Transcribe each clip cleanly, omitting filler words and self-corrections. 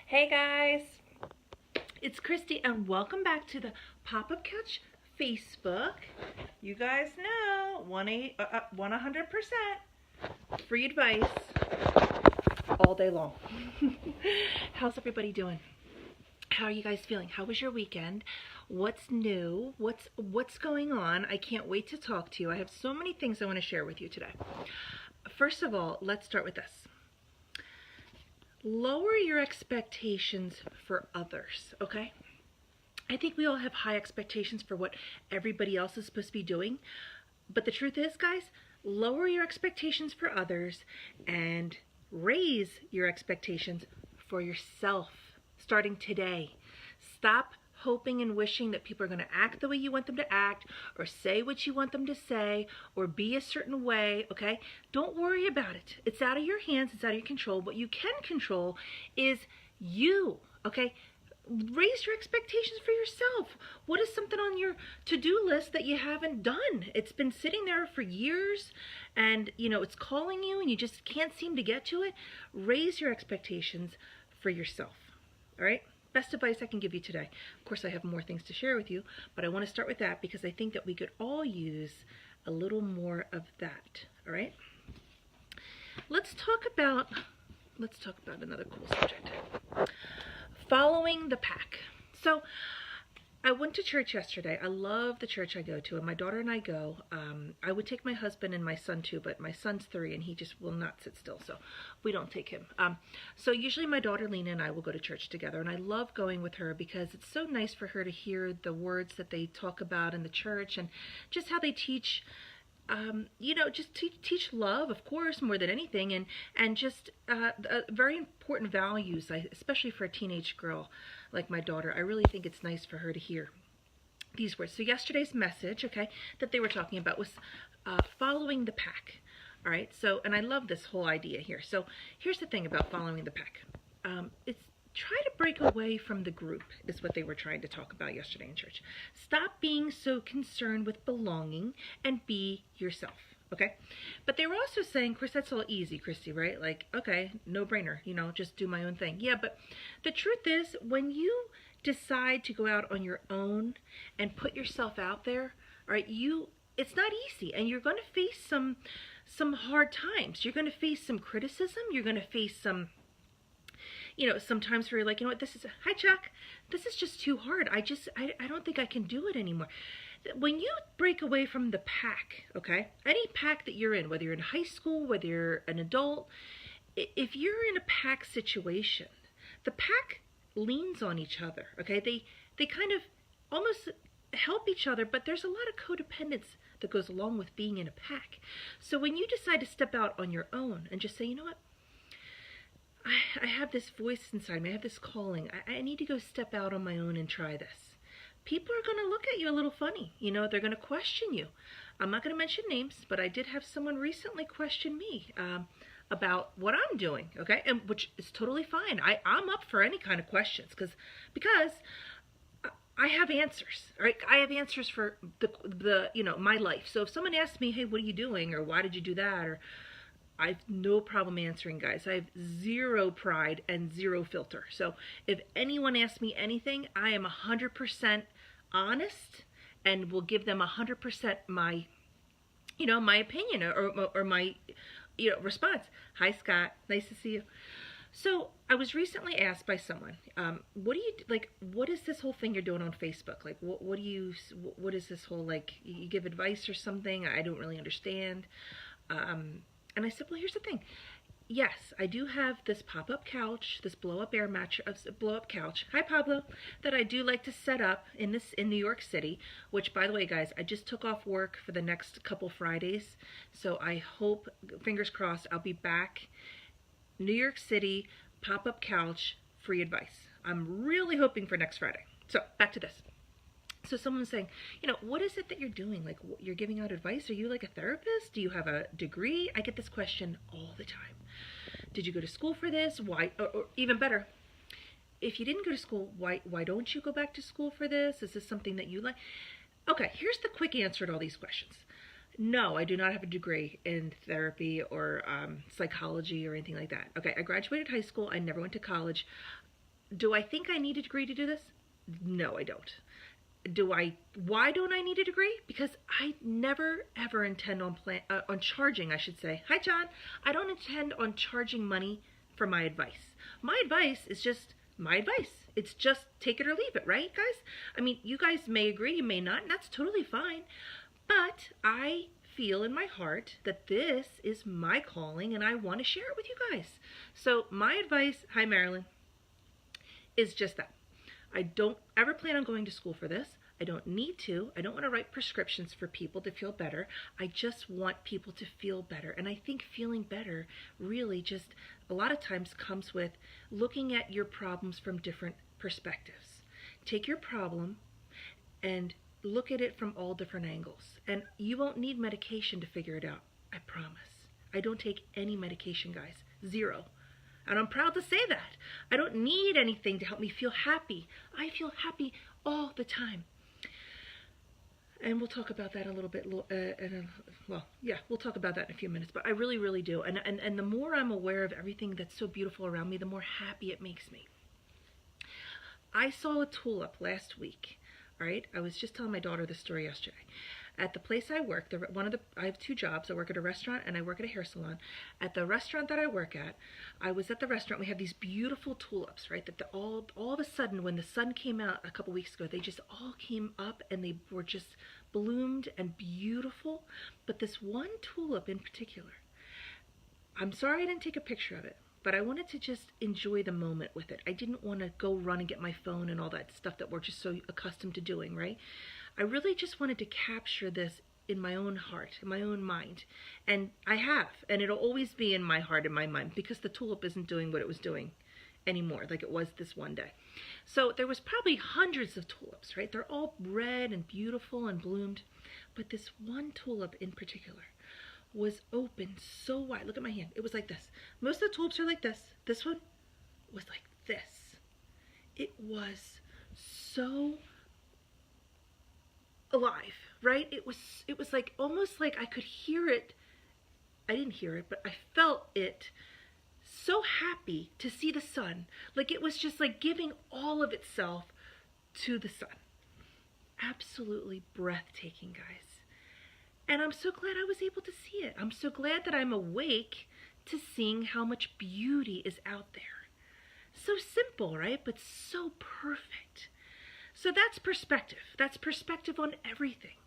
Hey guys, it's Christy and welcome back to the Popup Couch Facebook. You guys know 100% free advice all day long. How's everybody doing? How are you guys feeling? How was your weekend? What's new? What's going on? I can't wait to talk to you. I have so many things I want to share with you today. First of all, let's start with this. Lower your expectations for others, okay? I think we all have high expectations for what everybody else is supposed to be doing. But the truth is, guys, lower your expectations for others and raise your expectations for yourself starting today. Stop hoping and wishing that people are going to act the way you want them to act, or say what you want them to say, or be a certain way, okay? Don't worry about it. It's out of your hands. It's out of your control. What you can control is you, okay? Raise your expectations for yourself. What is something on your to-do list that you haven't done? It's been sitting there for years, and, you know, it's calling you, and you just can't seem to get to it. Raise your expectations for yourself, all right? Best advice I can give you today. Of course, I have more things to share with you, but I want to start with that because I think that we could all use a little more of that. All right. Let's talk about another cool subject. Following the pack. So I went to church yesterday. I love the church I go to, and my daughter and I go. I would take my husband and my son too, but my son's 3 and he just will not sit still, so we don't take him. So usually my daughter Lena and I will go to church together, and I love going with her because it's so nice for her to hear the words that they talk about in the church and just how they teach. You know, just teach love, of course, more than anything, and just very important values, especially for a teenage girl like my daughter. I really think it's nice for her to hear these words. So yesterday's message, okay, that they were talking about was following the pack. All right, so, and I love this whole idea here. So here's the thing about following the pack. It's try to break away from the group is what they were trying to talk about yesterday in church. Stop being so concerned with belonging and be yourself, okay? But they were also saying, of course, that's all easy, Christy, right? Like, okay, no brainer, you know, just do my own thing. Yeah, but the truth is, when you decide to go out on your own and put yourself out there, all right, it's not easy, and you're going to face some hard times. You're going to face some criticism. You're going to face some, you know, sometimes where you're like, you know what, hi Chuck, this is just too hard. I don't think I can do it anymore. When you break away from the pack, okay, any pack that you're in, whether you're in high school, whether you're an adult, if you're in a pack situation, the pack leans on each other, okay? They kind of almost help each other, but there's a lot of codependence that goes along with being in a pack. So when you decide to step out on your own and just say, you know what, I have this voice inside me, I have this calling, I need to go step out on my own and try this. People are going to look at you a little funny, you know, they're going to question you. I'm not going to mention names, but I did have someone recently question me about what I'm doing, okay, and which is totally fine. I'm up for any kind of questions because I have answers, right? I have answers for the you know, my life. So if someone asks me, hey, what are you doing, or why did you do that, or I have no problem answering, guys. I have zero pride and zero filter. So if anyone asks me anything, I am 100% honest and will give them 100% my, you know, my opinion or my, you know, response. Hi, Scott. Nice to see you. So I was recently asked by someone, what is this whole thing you're doing on Facebook? Like, what is this whole, like, you give advice or something? I don't really understand. And I said, well, here's the thing. Yes, I do have this pop-up couch, this blow-up air mattress, blow-up couch. Hi, Pablo. That I do like to set up in New York City, which, by the way, guys, I just took off work for the next couple Fridays. So I hope, fingers crossed, I'll be back. New York City, pop-up couch, free advice. I'm really hoping for next Friday. So back to this. So someone's saying, you know, what is it that you're doing? Like, you're giving out advice? Are you like a therapist? Do you have a degree? I get this question all the time. Did you go to school for this? Why? Or even better, if you didn't go to school, why don't you go back to school for this? Is this something that you like? Okay, here's the quick answer to all these questions. No, I do not have a degree in therapy or psychology or anything like that. Okay, I graduated high school. I never went to college. Do I think I need a degree to do this? No, I don't. Why don't I need a degree? Because I never ever intend on charging, I should say. Hi, John. I don't intend on charging money for my advice. My advice is just my advice. It's just take it or leave it, right, guys? I mean, you guys may agree, you may not, and that's totally fine. But I feel in my heart that this is my calling and I want to share it with you guys. So my advice, hi Marilyn, is just that. I don't ever plan on going to school for this. I don't need to. I don't want to write prescriptions for people to feel better. I just want people to feel better. And I think feeling better really just a lot of times comes with looking at your problems from different perspectives. Take your problem and look at it from all different angles. And you won't need medication to figure it out. I promise. I don't take any medication, guys. Zero. And I'm proud to say that. I don't need anything to help me feel happy. I feel happy all the time. And we'll talk about that a little bit. We'll talk about that in a few minutes. But I really, really do. And the more I'm aware of everything that's so beautiful around me, the more happy it makes me. I saw a tulip last week. All right, I was just telling my daughter this story yesterday. At the place I work, I have two jobs. I work at a restaurant and I work at a hair salon. At the restaurant that I work at, I was at the restaurant. We have these beautiful tulips, right? That all of a sudden, when the sun came out a couple weeks ago, they just all came up and they were just bloomed and beautiful. But this one tulip in particular, I'm sorry I didn't take a picture of it, but I wanted to just enjoy the moment with it. I didn't want to go run and get my phone and all that stuff that we're just so accustomed to doing, right? I really just wanted to capture this in my own heart, in my own mind. And I have, and it'll always be in my heart and my mind because the tulip isn't doing what it was doing anymore like it was this one day. So there was probably hundreds of tulips, right? They're all red and beautiful and bloomed. But this one tulip in particular was open so wide. Look at my hand. It was like this. Most of the tulips are like this. This one was like this. It was so alive, right? It was like almost like I could hear it. I didn't hear it, but I felt it. So happy to see the sun. Like it was just like giving all of itself to the sun. Absolutely breathtaking, guys. And I'm so glad I was able to see it. I'm so glad that I'm awake to seeing how much beauty is out there. So simple, right? But so perfect. So that's perspective. That's perspective on everything.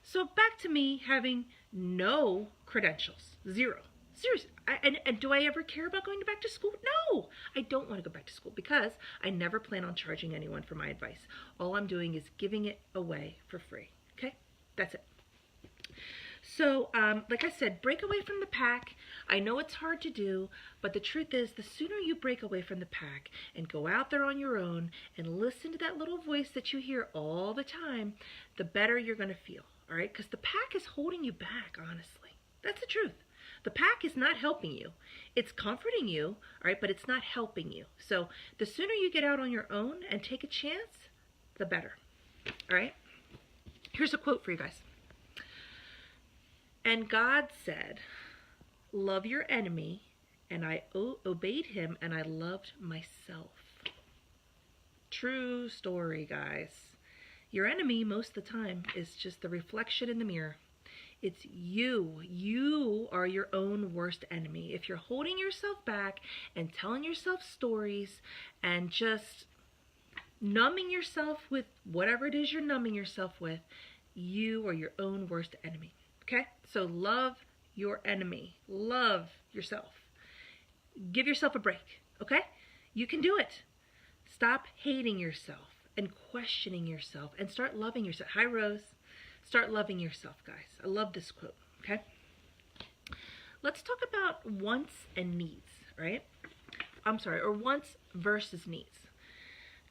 So back to me having no credentials. Zero. Seriously. And do I ever care about going back to school? No, I don't want to go back to school because I never plan on charging anyone for my advice. All I'm doing is giving it away for free. Okay? That's it. So, like I said, break away from the pack. I know it's hard to do, but the truth is the sooner you break away from the pack and go out there on your own and listen to that little voice that you hear all the time, the better you're going to feel, all right? Because the pack is holding you back, honestly. That's the truth. The pack is not helping you. It's comforting you, all right, but it's not helping you. So the sooner you get out on your own and take a chance, the better, all right? Here's a quote for you guys. And God said, love your enemy, and I obeyed him, and I loved myself. True story, guys. Your enemy, most of the time, is just the reflection in the mirror. It's you. You are your own worst enemy. If you're holding yourself back and telling yourself stories and just numbing yourself with whatever it is you're numbing yourself with, you are your own worst enemy. Okay? So love your enemy. Love yourself. Give yourself a break. Okay? You can do it. Stop hating yourself and questioning yourself and start loving yourself. Hi, Rose. Start loving yourself, guys. I love this quote. Okay? Let's talk about wants and needs, right? Or wants versus needs.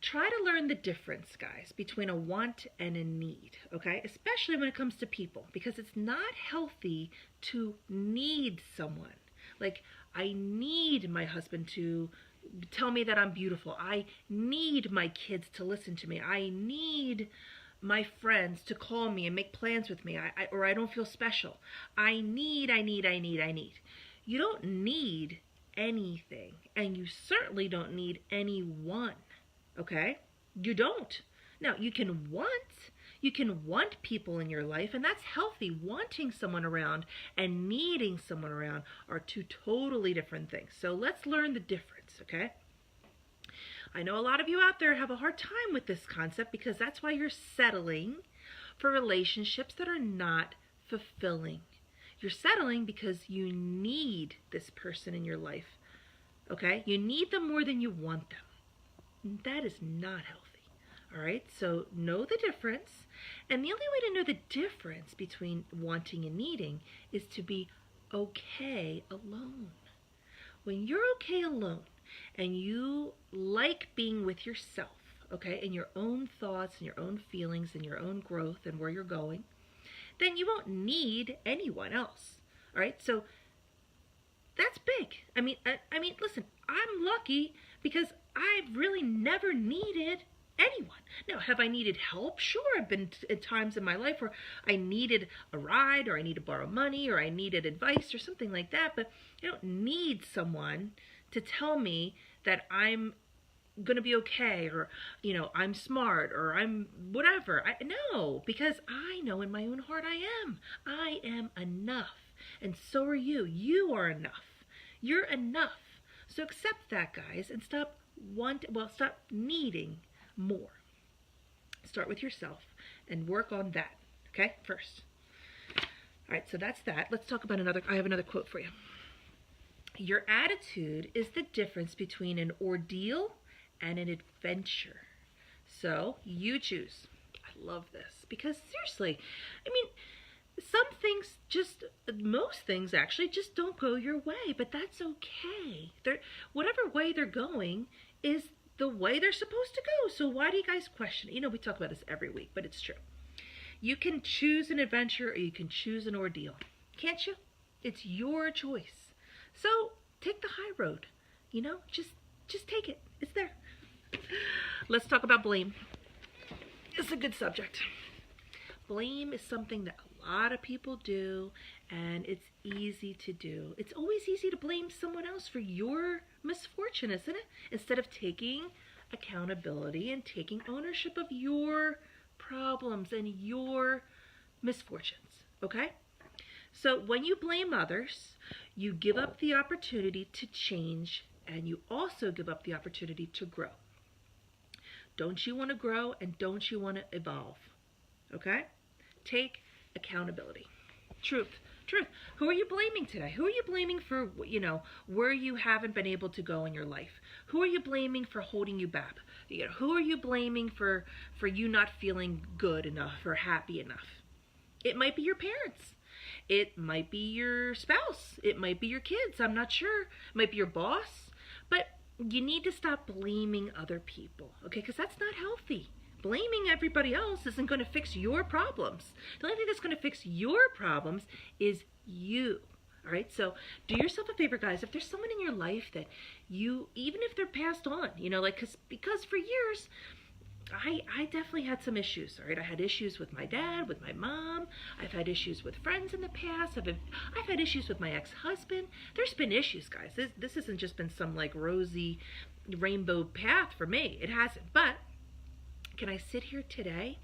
Try to learn the difference, guys, between a want and a need, okay? Especially when it comes to people, because it's not healthy to need someone. Like, I need my husband to tell me that I'm beautiful. I need my kids to listen to me. I need my friends to call me and make plans with me, or I don't feel special. I need. You don't need anything, and you certainly don't need anyone. okay? You don't. Now, you can want people in your life, and that's healthy. Wanting someone around and needing someone around are two totally different things. So let's learn the difference, okay? I know a lot of you out there have a hard time with this concept because that's why you're settling for relationships that are not fulfilling. You're settling because you need this person in your life, okay? You need them more than you want them. That is not healthy. All right, so know the difference. And the only way to know the difference between wanting and needing is to be okay alone. When you're okay alone and you like being with yourself, okay, and your own thoughts and your own feelings and your own growth and where you're going, then you won't need anyone else. All right, so that's big. I mean, listen, I'm lucky because I've really never needed anyone. Now, have I needed help? Sure, I've been at times in my life where I needed a ride, or I need to borrow money, or I needed advice or something like that, but I don't need someone to tell me that I'm going to be okay, or, I'm smart, or I'm whatever. No, because I know in my own heart I am enough, and so are you. You are enough. You're enough. So accept that, guys, and stop needing more. Start with yourself and work on that, okay, first. All right, so that's that. Let's talk about I have another quote for you. Your attitude is the difference between an ordeal and an adventure. So you choose. I love this because seriously, most things actually just don't go your way, but that's okay. Whatever way they're going is the way they're supposed to go. So why do you guys question it? We talk about this every week, but it's true. You can choose an adventure or you can choose an ordeal. Can't you? It's your choice. So take the high road. Just take it. It's there. Let's talk about blame. It's a good subject. Blame is something that a lot of people do, and it's easy to do. It's always easy to blame someone else for your misfortune, isn't it? Instead of taking accountability and taking ownership of your problems and your misfortunes, okay? So when you blame others, you give up the opportunity to change, and you also give up the opportunity to grow. Don't you want to grow, and don't you want to evolve? Okay? Take accountability. Truth. Who are you blaming today? Who are you blaming for, where you haven't been able to go in your life? Who are you blaming for holding you back? Who are you blaming for you not feeling good enough or happy enough? It might be your parents. It might be your spouse. It might be your kids. I'm not sure. It might be your boss. But you need to stop blaming other people, okay? Because that's not healthy. Blaming everybody else isn't going to fix your problems. The only thing that's going to fix your problems is you. All right, so do yourself a favor, guys. If there's someone in your life that even if they're passed on, because for years, I definitely had some issues, all right? I had issues with my dad, with my mom. I've had issues with friends in the past. I've had issues with my ex-husband. There's been issues, guys. This hasn't just been some, rosy rainbow path for me. It hasn't. But can I sit here today,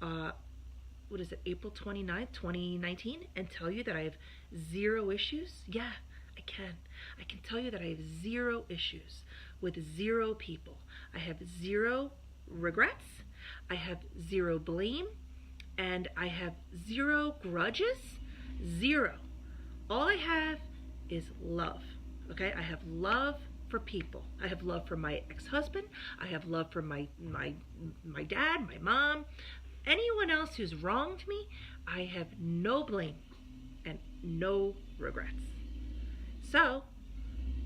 April 29th, 2019, and tell you that I have 0 issues? Yeah, I can. I can tell you that I have 0 issues with 0 people. I have 0 regrets, I have 0 blame, and I have 0 grudges. 0. All I have is love. Okay? I have love for people. I have love for my ex-husband. I have love for my dad, my mom, anyone else who's wronged me. I have no blame and no regrets. So,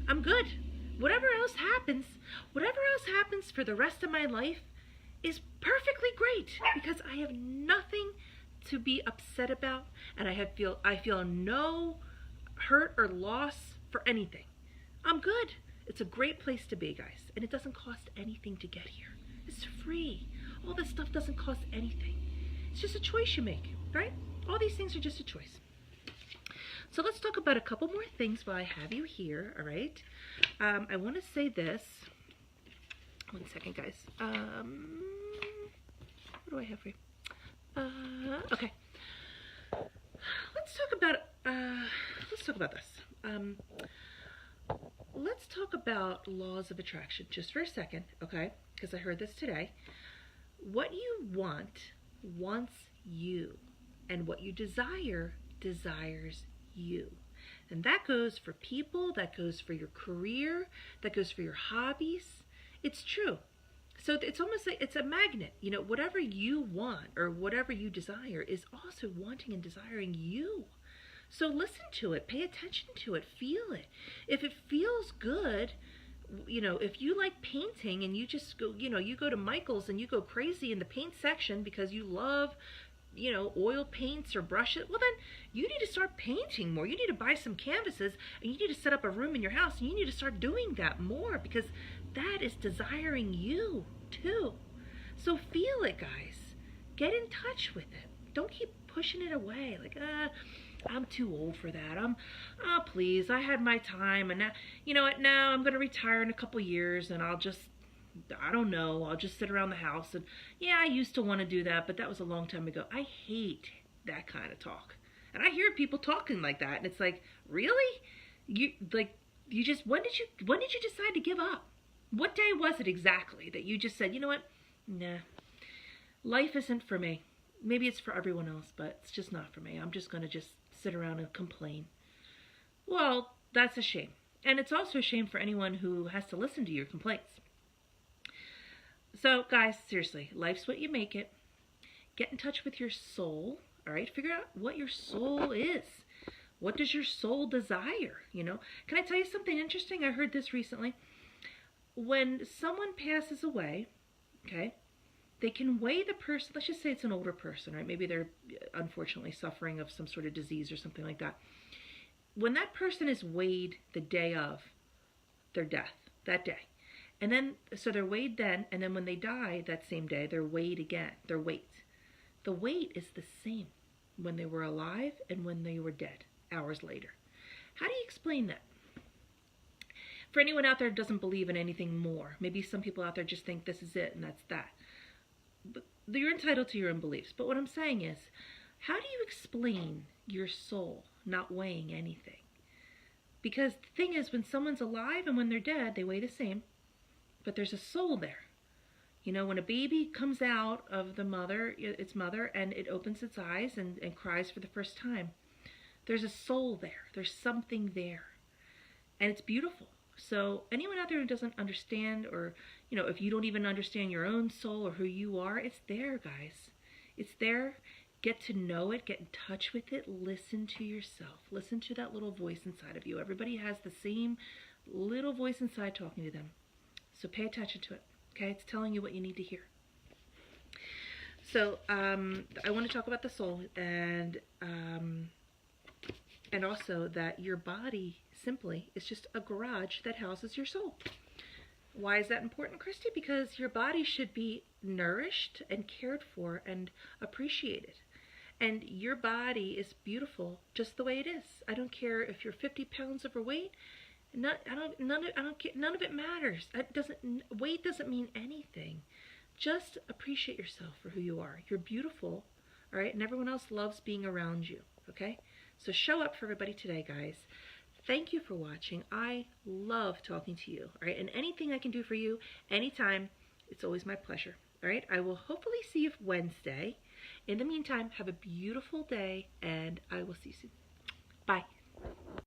I'm good. Whatever else happens for the rest of my life is perfectly great because I have nothing to be upset about, and I feel no hurt or loss for anything. I'm good. It's a great place to be, guys, and it doesn't cost anything to get here. It's free. All this stuff doesn't cost anything. It's just a choice you make, right? All these things are just a choice. So let's talk about a couple more things while I have you here, all right? I want to say this. One second, guys. What do I have for you? Okay. Let's talk about this. Let's talk about laws of attraction just for a second, okay? Because I heard this today. What you want wants you, and what you desire desires you. And that goes for people, that goes for your career, that goes for your hobbies. It's true. So it's almost like it's a magnet. You know, whatever you want or whatever you desire is also wanting and desiring you. So listen to it, pay attention to it, feel it. If it feels good, you know, if you like painting and you just go, you know, you go to Michael's and you go crazy in the paint section because you love, you know, oil paints or brushes, well then you need to start painting more. You need to buy some canvases and you need to set up a room in your house and you need to start doing that more because that is desiring you too. So feel it, guys. Get in touch with it. Don't keep pushing it away like, I'm too old for that. Oh please, I had my time and now, you know what, now I'm going to retire in a couple years and I'll just, I don't know, I'll just sit around the house and yeah, I used to want to do that, but that was a long time ago. I hate that kind of talk. And I hear people talking like that and it's like, really? You just, when did you decide to give up? What day was it exactly that you just said, you know what? Nah, life isn't for me. Maybe it's for everyone else, but it's just not for me. I'm just going to just sit around and complain. Well, that's a shame. And it's also a shame for anyone who has to listen to your complaints. So, guys, seriously, life's what you make it. Get in touch with your soul, all right? Figure out what your soul is. What does your soul desire, you know? Can I tell you something interesting? I heard this recently. When someone passes away, okay, they can weigh the person, let's just say it's an older person, right? Maybe they're unfortunately suffering of some sort of disease or something like that. When that person is weighed the day of their death, that day, and then, so they're weighed then, and then when they die that same day, they're weighed again, their weight. The weight is the same when they were alive and when they were dead, hours later. How do you explain that? For anyone out there who doesn't believe in anything more, maybe some people out there just think this is it and that's that. But you're entitled to your own beliefs. But what I'm saying is, how do you explain your soul not weighing anything? Because the thing is, when someone's alive and when they're dead, they weigh the same, but there's a soul there. You know, when a baby comes out of the mother, its mother, and it opens its eyes and cries for the first time, there's a soul there. There's something there. And it's beautiful. So anyone out there who doesn't understand, or, you know, if you don't even understand your own soul or who you are, it's there, guys. It's there. Get to know it. Get in touch with it. Listen to yourself. Listen to that little voice inside of you. Everybody has the same little voice inside talking to them. So pay attention to it. Okay? It's telling you what you need to hear. So I want to talk about the soul and also that your body simply is just a garage that houses your soul. Why is that important, Christy? Because your body should be nourished and cared for and appreciated. And your body is beautiful just the way it is. I don't care if you're 50 pounds overweight. None of it matters. Weight doesn't mean anything. Just appreciate yourself for who you are. You're beautiful, all right? And everyone else loves being around you, okay? So show up for everybody today, guys. Thank you for watching. I love talking to you, all right? And anything I can do for you, anytime, it's always my pleasure, all right? I will hopefully see you Wednesday. In the meantime, have a beautiful day, and I will see you soon. Bye.